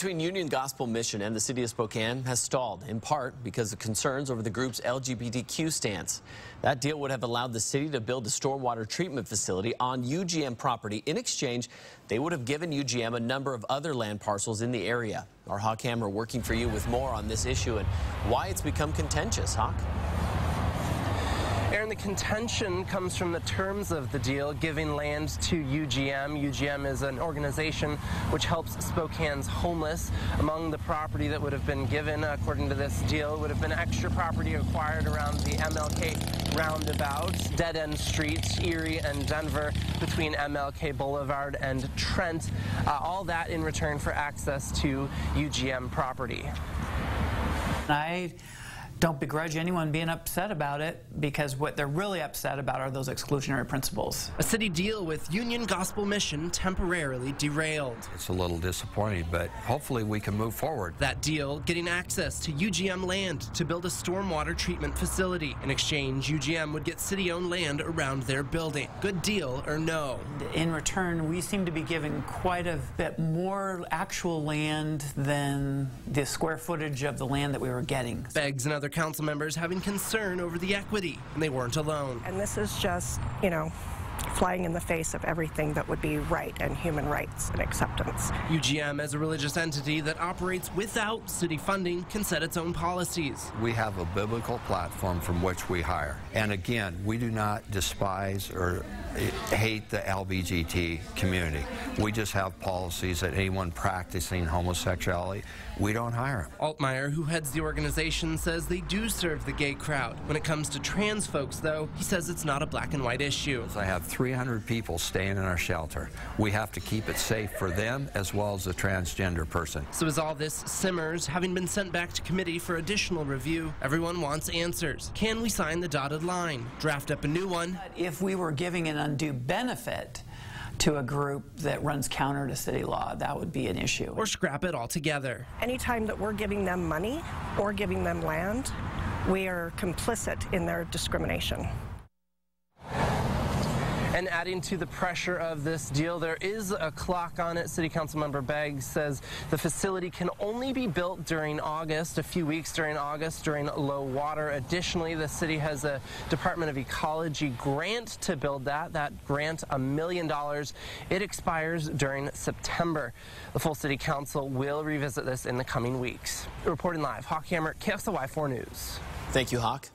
Between Union Gospel Mission and the city of Spokane has stalled, in part because of concerns over the group's LGBTQ stance. That deal would have allowed the city to build a stormwater treatment facility on UGM property. In exchange, they would have given UGM a number of other land parcels in the area. Our Hawk Hammer working for you with more on this issue and why it's become contentious. Hawk? Aaron, the contention comes from the terms of the deal, giving land to UGM. UGM is an organization which helps Spokane's homeless. Among the property that would have been given, according to this deal, would have been extra property acquired around the MLK roundabout, dead-end streets, Erie and Denver, between MLK Boulevard and Trent. All that in return for access to UGM property. I don't begrudge anyone being upset about it, because what they're really upset about are those exclusionary principles. A city deal with Union Gospel Mission temporarily derailed. It's a little disappointing, but hopefully we can move forward. That deal getting access to UGM land to build a stormwater treatment facility. In exchange, UGM would get city-owned land around their building. Good deal or no? In return, we seem to be giving quite a bit more actual land than the square footage of the land that we were getting. Beggs and other council members having concern over the equity, and they weren't alone. And this is just, flying in the face of everything that would be right and human rights and acceptance. UGM, as a religious entity that operates without city funding, can set its own policies. We have a biblical platform from which we hire. And again, we do not despise or hate the LGBT community. We just have policies that anyone practicing homosexuality, we don't hire them. Altmaier, who heads the organization, says they do serve the gay crowd. When it comes to trans folks, though, he says it's not a black and white issue. I have 300 people staying in our shelter. We have to keep it safe for them as well as the transgender person. So as all this simmers, having been sent back to committee for additional review, everyone wants answers. Can we sign the dotted line? Draft up a new one? If we were giving an undue benefit to a group that runs counter to city law, that would be an issue. Or scrap it altogether. Anytime that we're giving them money or giving them land, we are complicit in their discrimination. And adding to the pressure of this deal, there is a clock on it. City Council Member Beggs says the facility can only be built during August, a few weeks during August, during low water. Additionally, the city has a Department of Ecology grant to build that. That grant, $1 million. It expires during September. The full City Council will revisit this in the coming weeks. Reporting live, Hawk Hammer, KSLY 4 News. Thank you, Hawk.